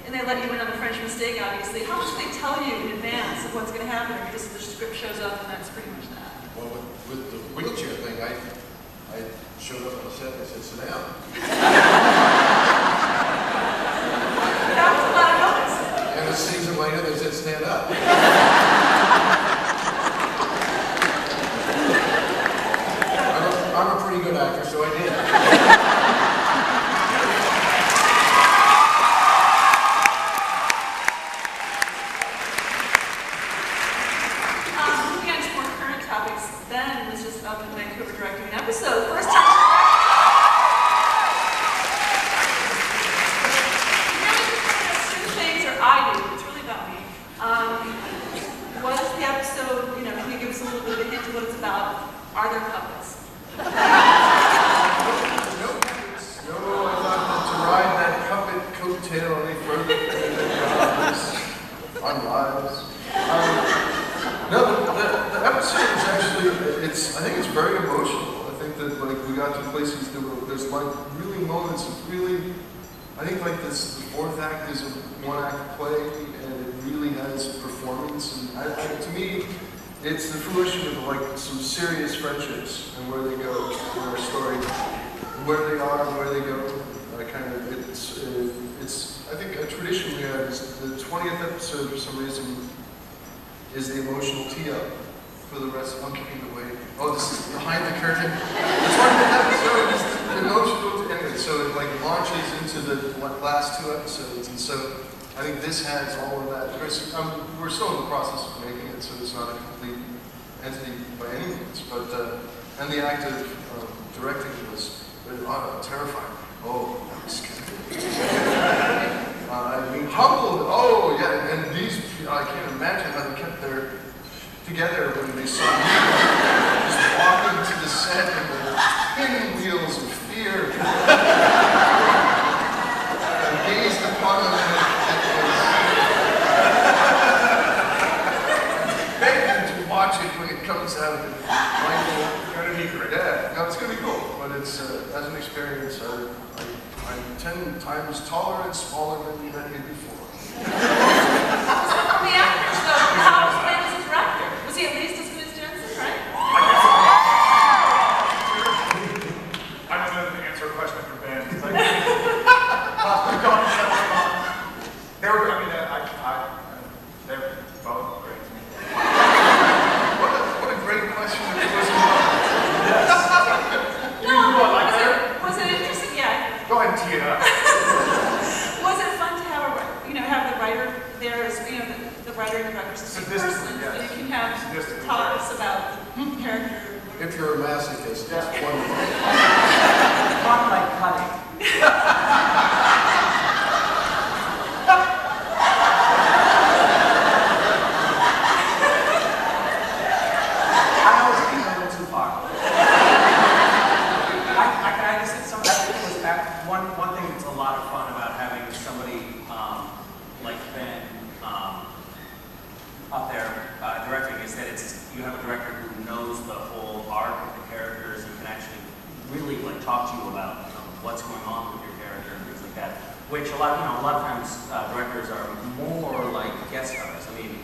and they let you in on the French mistake, obviously. How much do they tell you in advance of what's going to happen, or just the script shows up and that's pretty much that? Well, with the wheelchair thing, I showed up on the set and I said, sit down. That was a lot of notice. And a season later, they said, stand up. I'm a pretty good actor, so I did. Moving on to more current topics, Ben was just up in Vancouver directing an episode. First time certain things, or I do, it's really about me. What is the episode, can you give us a little bit of a hint of what it's about? Are there puppets? No, I thought that to ride that puppet coattail on the throat on lives. No, the episode is actually, I think it's very emotional. I think that we got to places that there's really moments of really, I think the fourth act is a one-act play, and it really has performance. And to me, it's the fruition of some serious friendships and where they go in our story, where they are and where they go. It's I think a tradition we have is the 20th episode for some reason is the emotional tee-up for the rest. I'm giving it away. Oh, this is behind the curtain. The 20th episode is the emotional anyway, so it launches into the last two episodes, and so I think this has all of that. We're still in the process of making it, so it's not a complete entity by any means. But and the act of directing was terrifying. Oh, that was scary. Humbled. Oh, yeah. And these, I can't imagine how they kept together when they saw me just walking to the set and the spinning wheels of fear. And gazed upon them and begged them to watch it when it comes out. It's going to be great. Yeah, no, it's going to be cool. But it's, as an experience, I'm 10 times taller and smaller than you met me before. From the actors, though, how was Ben as a director? Was he at least as good as Jensen, right? I don't know the answer a question for Ben. It's like, they were, they're both great to me. What a great question it was. Was it interesting? Yeah. Go ahead and tee it up. Was it fun to have have the writer there as the writer and the director as a person, yes. so you can have talks about the character. If you're a masochist, that's wonderful. Fun like cutting. I always think a little too far. I just said something. I think it was one thing that's a lot of fun about having somebody like Ben up there directing is that you have a director who knows the whole arc of the characters and can actually really talk to you about what's going on with your character and things like that. Which a lot of times directors are more like guest stars. I mean,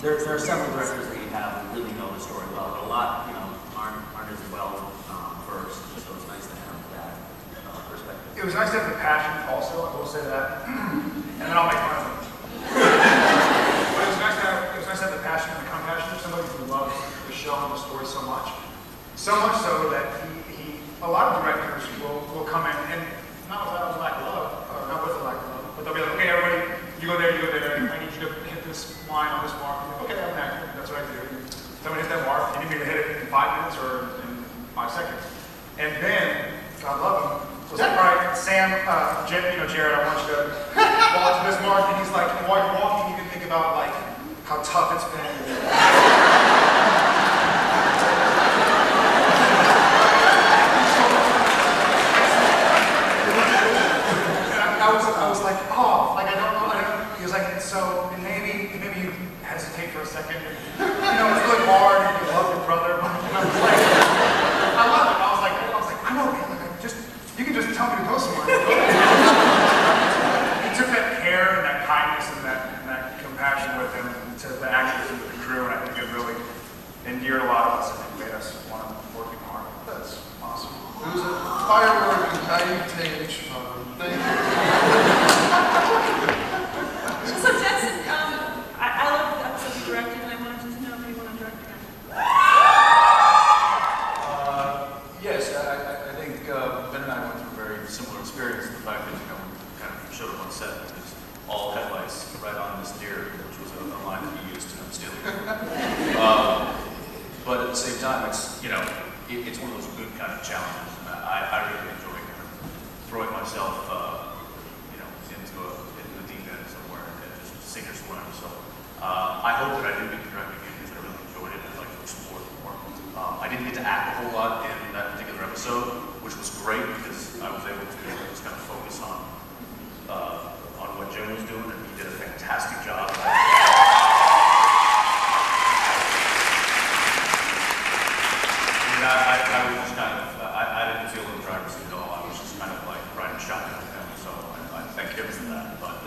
there are several directors that you have who really know the story well, but a lot aren't as well versed. So it's nice to have that perspective. It was nice to have the passion also, I will say that. And then I'll make fun of them. But it was nice to have the passion and the compassion of somebody who loves the show and the story so much. So much so that a lot of directors will come in and not without a lack of love, or not with a lack of love, but they'll be like, okay, everybody, you go there, I need you to hit this line on this mark. I'm like, okay, I'm an actor, that's what I do. Tell me to hit that mark, you need me to hit it in 5 minutes or in 5 seconds. And then, God love him, was like, all right, Sam, Jared, I want you to walk to this mark, and he's like, and while you're walking, you can think about how tough it's been. I was like, oh, I don't know. He was like, so maybe you hesitate for a second. It's really hard, and you love your brother. And I was like, I love it. I was like, I know, man. You can just tell me to go somewhere. He took that my opinion, kind of showed up on set because all headlights right on this deer, which was a line that he used to steal. But at the same time, it's, you know, it's one of those good kind of challenges. And I really enjoy kind of throwing myself, you know, into the deep end somewhere and just sink or swim. So I hope that I do get to direct again because I really enjoyed it and I'd like to explore it more. I didn't get to act a whole lot in that particular episode, which was great because I was able to just kind of focus on what Jim was doing, and he did a fantastic job. I was just kind of, I didn't feel in the driver's seat at all. I was just kind of like riding shotgun with him, so I thank him for that. But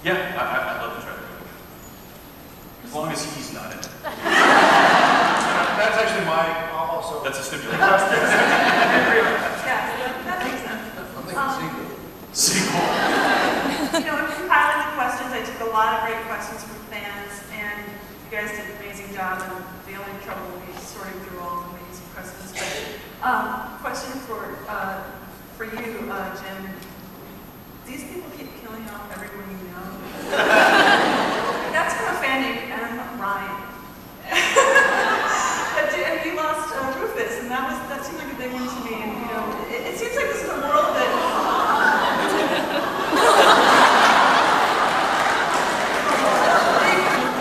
yeah, I'd love to try to do it. As long as he's not in it. That's actually my, also. That's a stipulation. Yeah, that makes sense. I'm thinking Sequel. You know, in compiling the questions, I took a lot of great questions from fans, and you guys did an amazing job, and the only trouble will be sorting through all the amazing questions. But, question for you, Jim. These people keep killing off everyone you know. That's from a fan named Ryan. And you lost Rufus, and that seemed like a big one to me. And, you know, it seems like this is a world that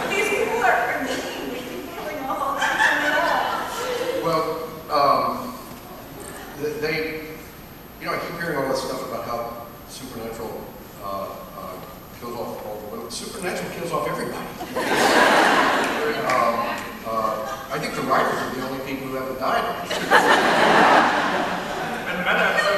these people are mean. They keep killing all that. Well, they, you know, I keep hearing all this stuff about how Supernatural kills off all the women. Supernatural kills off everybody. I think the writers are the only people who haven't died. And that episode,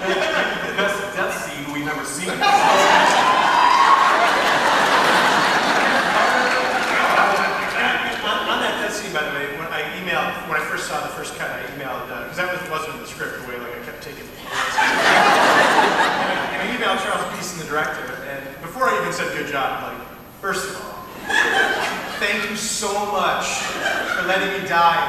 The best death scene we've ever seen. On that death scene, by the way, when I first saw the first cut, I emailed, because that wasn't in the script, the way like I kept taking the bullets. And I emailed Charles Beeson, the director, and before I even said good job, I'm like, first of all, thank you so much for letting me die